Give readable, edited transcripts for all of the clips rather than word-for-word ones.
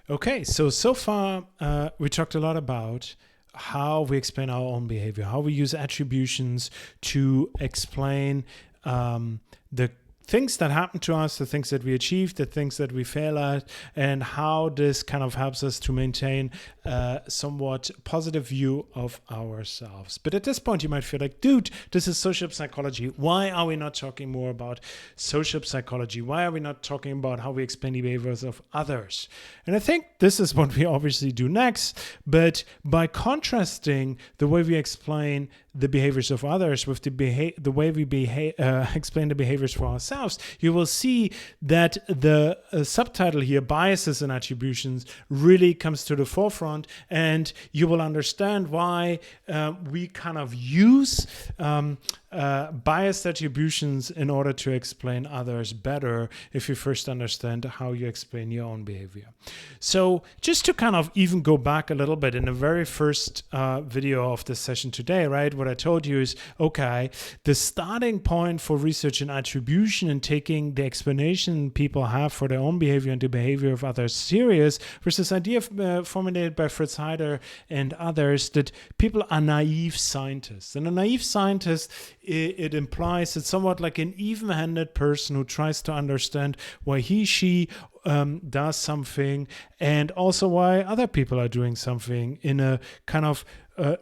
Okay, so far we talked a lot about how we explain our own behavior, how we use attributions to explain the things that happen to us, the things that we achieve, the things that we fail at, and how this kind of helps us to maintain a somewhat positive view of ourselves. But at this point, you might feel like, dude, this is social psychology. Why are we not talking more about social psychology? Why are we not talking about how we explain the behaviors of others? And I think this is what we obviously do next. But by contrasting the way we explain the behaviors of others with the way we explain the behaviors for ourselves, you will see that the subtitle here, biases and attributions, really comes to the forefront, and you will understand why we kind of use biased attributions in order to explain others better if you first understand how you explain your own behavior. So just to kind of even go back a little bit in the very first video of this session today, right? What I told you is, okay, the starting point for research in attribution and taking the explanation people have for their own behavior and the behavior of others serious was this idea formulated by Fritz Heider and others that people are naive scientists. And a naive scientist, it implies it's somewhat like an even-handed person who tries to understand why she does something, and also why other people are doing something in a kind of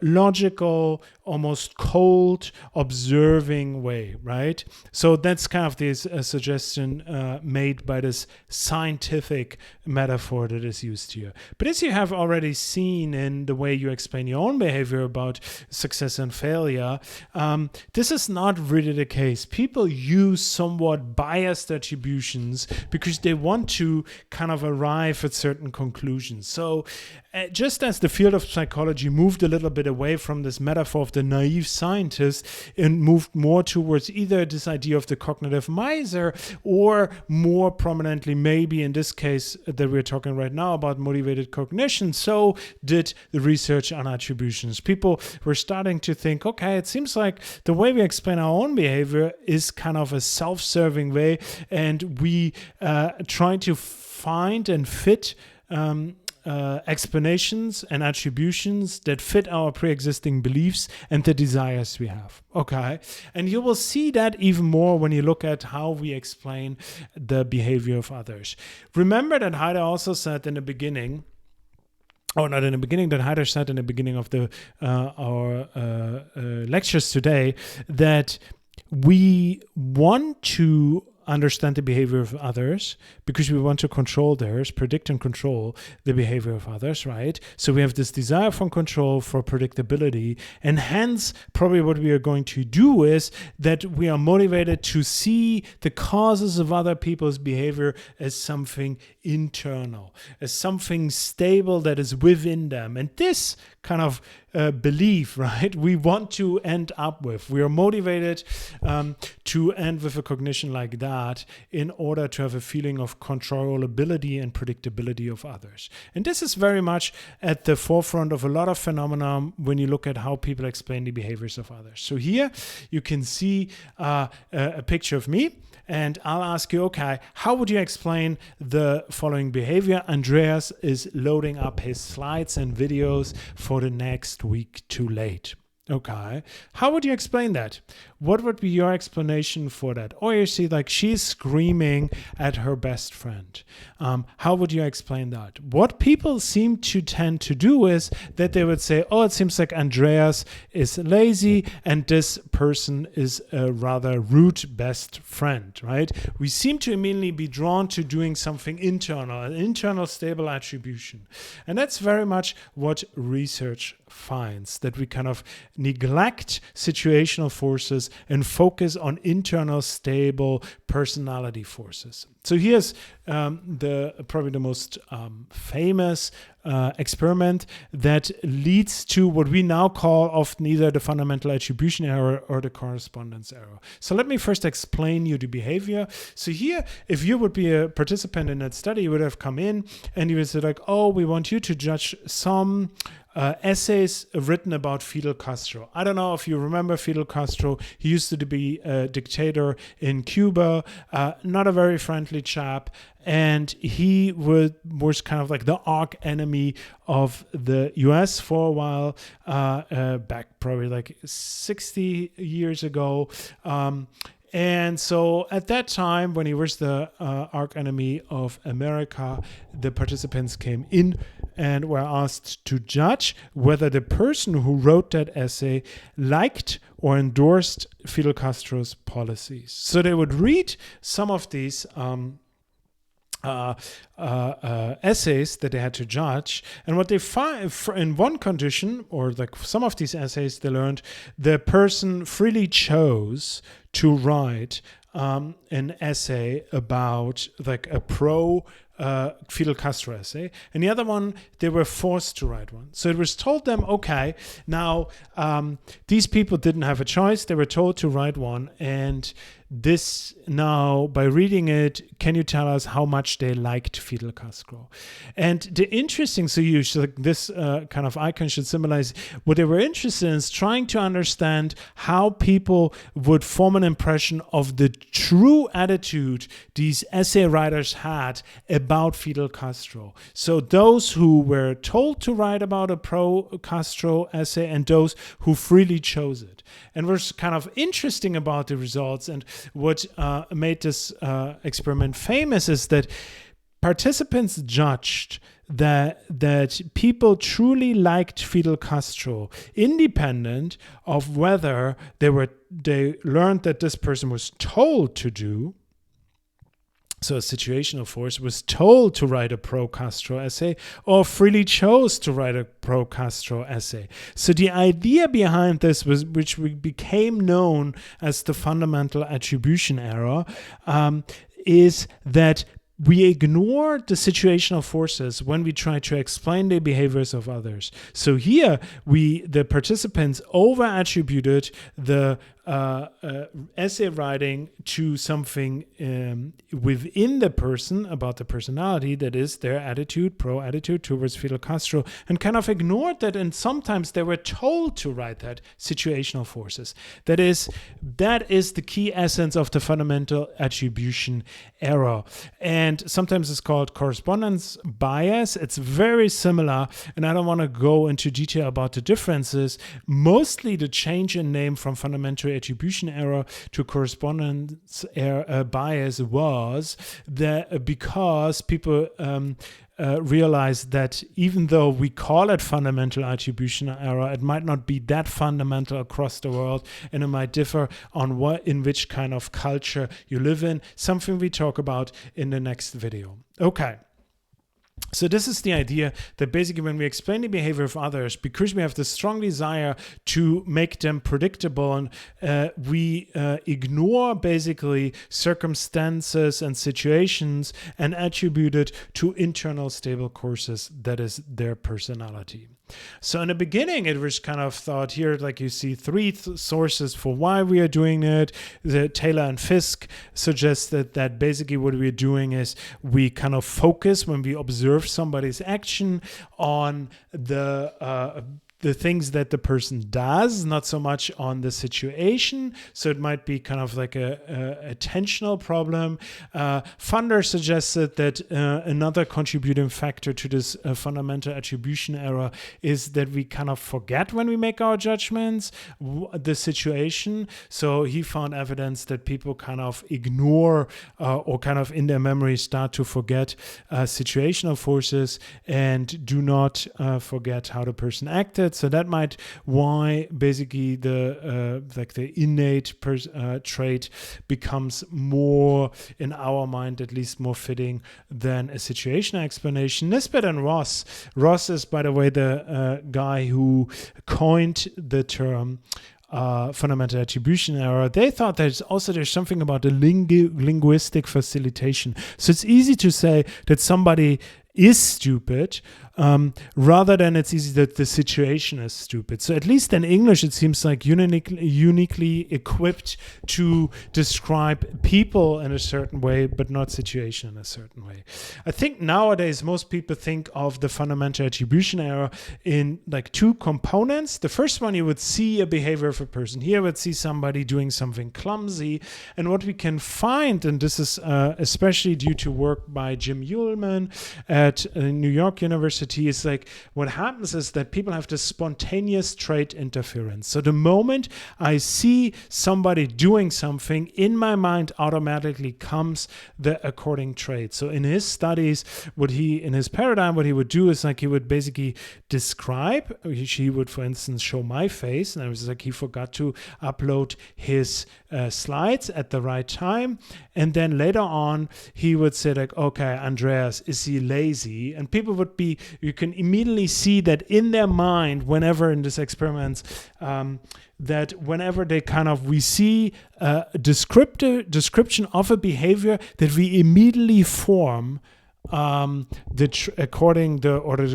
logical, almost cold, observing way, right? So that's kind of this suggestion made by this scientific metaphor that is used here. But as you have already seen in the way you explain your own behavior about success and failure, this is not really the case. People use somewhat biased attributions because they want to kind of arrive at certain conclusions. So just as the field of psychology moved a little bit away from this metaphor of the naive scientist and moved more towards either this idea of the cognitive miser, or more prominently, maybe in this case that we're talking right now about motivated cognition, so did the research on attributions. People were starting to think, okay, it seems like the way we explain our own behavior is kind of a self-serving way, and we try to find and fit explanations and attributions that fit our pre-existing beliefs and the desires we have. Okay, and you will see that even more when you look at how we explain the behavior of others. Remember that Heider also said in the beginning, that Heider said in the beginning of our lectures today, that we want to understand the behavior of others because we want to control theirs, predict and control the behavior of others, right? So we have this desire for control, for predictability, and hence probably what we are going to do is that we are motivated to see the causes of other people's behavior as something internal, as something stable that is within them. And this kind of belief, right, we want to end up with. We are motivated to end with a cognition like that in order to have a feeling of controllability and predictability of others. And this is very much at the forefront of a lot of phenomena when you look at how people explain the behaviors of others. So here you can see a picture of me. And I'll ask you, okay, how would you explain the following behavior? Andreas is loading up his slides and videos for the next week too late. Okay, how would you explain that? What would be your explanation for that? Or you see, like, she's screaming at her best friend. How would you explain that? What people seem to tend to do is that they would say, oh, it seems like Andreas is lazy and this person is a rather rude best friend, right? We seem to immediately be drawn to doing something internal, an internal stable attribution. And that's very much what research finds, that we kind of neglect situational forces and focus on internal stable personality forces. So here's probably the most famous experiment that leads to what we now call often either the fundamental attribution error or the correspondence error. So let me first explain you the behavior. So here, if you would be a participant in that study, you would have come in and you would say like, oh, we want you to judge some essays written about Fidel Castro. I don't know if you remember Fidel Castro. He used to be a dictator in Cuba, not a very friendly chap. And he was kind of like the arch enemy of the US for a while, back probably like 60 years ago. And so at that time, when he was the arch enemy of America, the participants came in and were asked to judge whether the person who wrote that essay liked or endorsed Fidel Castro's policies. So they would read some of these essays that they had to judge, and what they find in one condition, or like some of these essays, they learned the person freely chose to write an essay about like a pro Fidel Castro essay, and the other one they were forced to write one. So it was told them, okay, now these people didn't have a choice; they were told to write one, and this now, by reading it, can you tell us how much they liked Fidel Castro? And the interesting, so you should, like, this kind of icon should symbolize what they were interested in, is trying to understand how people would form an impression of the true attitude these essay writers had about Fidel Castro. So those who were told to write about a pro-Castro essay and those who freely chose it. And what's kind of interesting about the results and what made this experiment famous is that participants judged that people truly liked Fidel Castro, independent of whether they learned that this person was told to do. So a situational force was told to write a pro-Castro essay or freely chose to write a pro-Castro essay. So the idea behind this was, which became known as the fundamental attribution error, is that we ignore the situational forces when we try to explain the behaviors of others. So here, the participants over-attributed the essay writing to something within the person, about the personality, that is their attitude, pro-attitude towards Fidel Castro, and kind of ignored that, and sometimes they were told to write that, situational forces. That is the key essence of the fundamental attribution error. And sometimes it's called correspondence bias. It's very similar, and I don't want to go into detail about the differences. Mostly the change in name from fundamental attribution error to correspondence bias was that because people realized that even though we call it fundamental attribution error, it might not be that fundamental across the world, and it might differ on in which kind of culture you live in, something we talk about in the next video. Okay. So this is the idea that basically when we explain the behavior of others, because we have this strong desire to make them predictable, and we ignore basically circumstances and situations and attribute it to internal stable courses, that is their personality. So in the beginning, it was kind of thought here, like you see three sources for why we are doing it. The Taylor and Fisk suggested that basically what we're doing is we kind of focus when we observe somebody's action on the things that the person does, not so much on the situation. So it might be kind of like a attentional problem. Funder suggested that another contributing factor to this fundamental attribution error is that we kind of forget when we make our judgments the situation. So he found evidence that people kind of ignore or kind of in their memory start to forget situational forces and do not forget how the person acted. So that might why basically the innate trait becomes more, in our mind at least, more fitting than a situational explanation. Nisbet and Ross. Ross is, by the way, the guy who coined the term fundamental attribution error. They thought there's something about the linguistic facilitation. So it's easy to say that somebody is stupid, rather than it's easy that the situation is stupid. So at least in English, it seems like uniquely equipped to describe people in a certain way, but not situation in a certain way. I think nowadays most people think of the fundamental attribution error in like two components. The first one, you would see a behavior of a person. Here, I would see somebody doing something clumsy, and what we can find, and this is especially due to work by Jim Ullman at New York University, is like what happens is that people have this spontaneous trait interference. So the moment I see somebody doing something, in my mind automatically comes the according trait. So in his studies, in his paradigm, what he would do is like he would basically describe, he would, for instance, show my face, and I was like, he forgot to upload his slides at the right time. And then later on, he would say like, okay, Andreas, is he lazy? And people would be, you can immediately see that in their mind, whenever in this experiments, that whenever we see a description of a behavior, that we immediately form the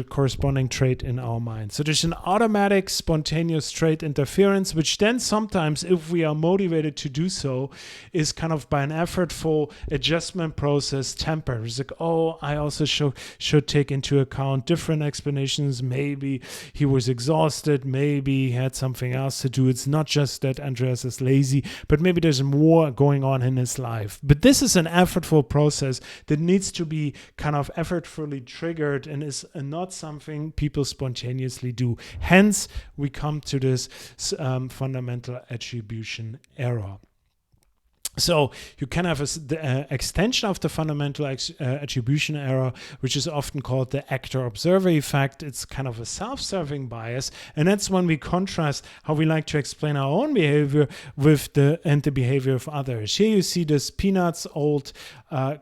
corresponding trait in our mind. So there's an automatic spontaneous trait interference, which then sometimes, if we are motivated to do so, is kind of by an effortful adjustment process tempered. It's like, oh, I also should take into account different explanations. Maybe he was exhausted. Maybe he had something else to do. It's not just that Andreas is lazy, but maybe there's more going on in his life. But this is an effortful process that needs to be kind of effortfully triggered and is not something people spontaneously do. Hence, we come to this fundamental attribution error. So you can have the extension of the fundamental attribution error, which is often called the actor-observer effect. It's kind of a self-serving bias, and that's when we contrast how we like to explain our own behavior with the behavior of others. Here you see this Peanuts old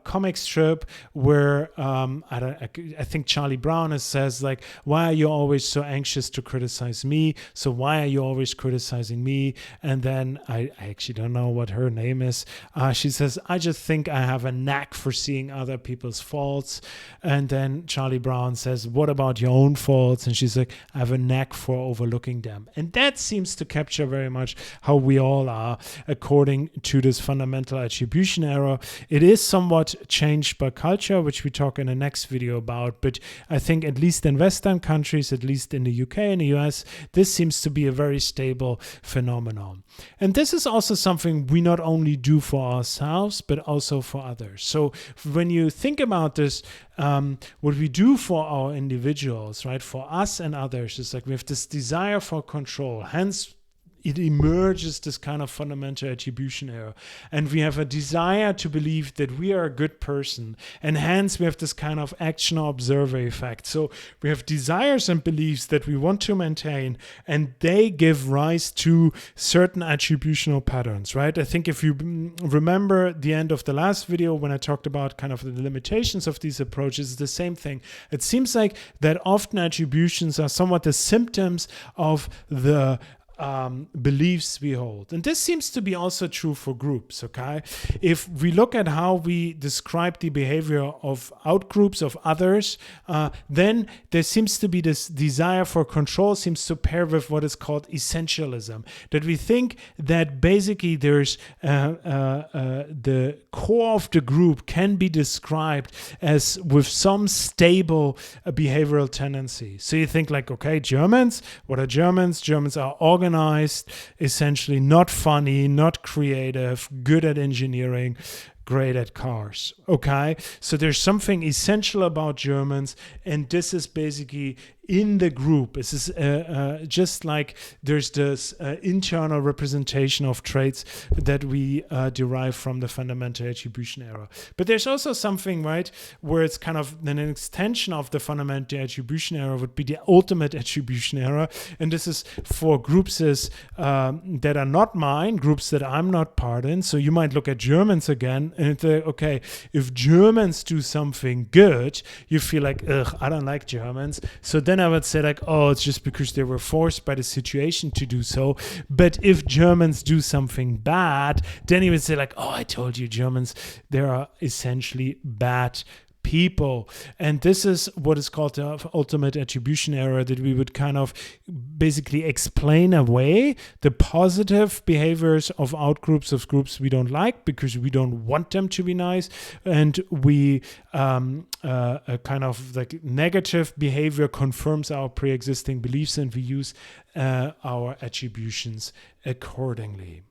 comic strip where I think Charlie Brown says like, why are you always so anxious to criticize me? So why are you always criticizing me? And then I actually don't know what her name is. She says, I just think I have a knack for seeing other people's faults. And then Charlie Brown says, what about your own faults? And she's like, I have a knack for overlooking them. And that seems to capture very much how we all are according to this fundamental attribution error. It is somewhat changed by culture, which we talk in the next video about. But I think at least in Western countries, at least in the UK and the US, this seems to be a very stable phenomenon. And this is also something we not only do for ourselves, but also for others. So when you think about this, what we do for our individuals, right, for us and others, is like we have this desire for control. Hence, it emerges this kind of fundamental attribution error. And we have a desire to believe that we are a good person. And hence we have this kind of action-observer effect. So we have desires and beliefs that we want to maintain, and they give rise to certain attributional patterns, right? I think if you remember the end of the last video when I talked about kind of the limitations of these approaches, it's the same thing. It seems like that often attributions are somewhat the symptoms of the beliefs we hold. And this seems to be also true for groups, okay? If we look at how we describe the behavior of outgroups of others, then there seems to be this desire for control seems to pair with what is called essentialism, that we think that basically there's the core of the group can be described as with some stable behavioral tendency. So you think like, okay, Germans, what are Germans? Germans are organized, essentially not funny, not creative, good at engineering, great at cars. Okay, so there's something essential about Germans, and this is basically in the group. This is just like there's this internal representation of traits that we derive from the fundamental attribution error. But there's also something, right, where it's kind of an extension of the fundamental attribution error would be the ultimate attribution error. And this is for groups that are not mine, groups that I'm not part in. So you might look at Germans again and think, okay, if Germans do something good, you feel like, ugh, I don't like Germans. So then I would say like, oh, it's just because they were forced by the situation to do so. But if Germans do something bad, then you would say like, oh, I told you Germans, they are essentially bad people. And this is what is called the ultimate attribution error, that we would kind of basically explain away the positive behaviors of outgroups of groups we don't like because we don't want them to be nice, and we kind of like negative behavior confirms our pre-existing beliefs, and we use our attributions accordingly.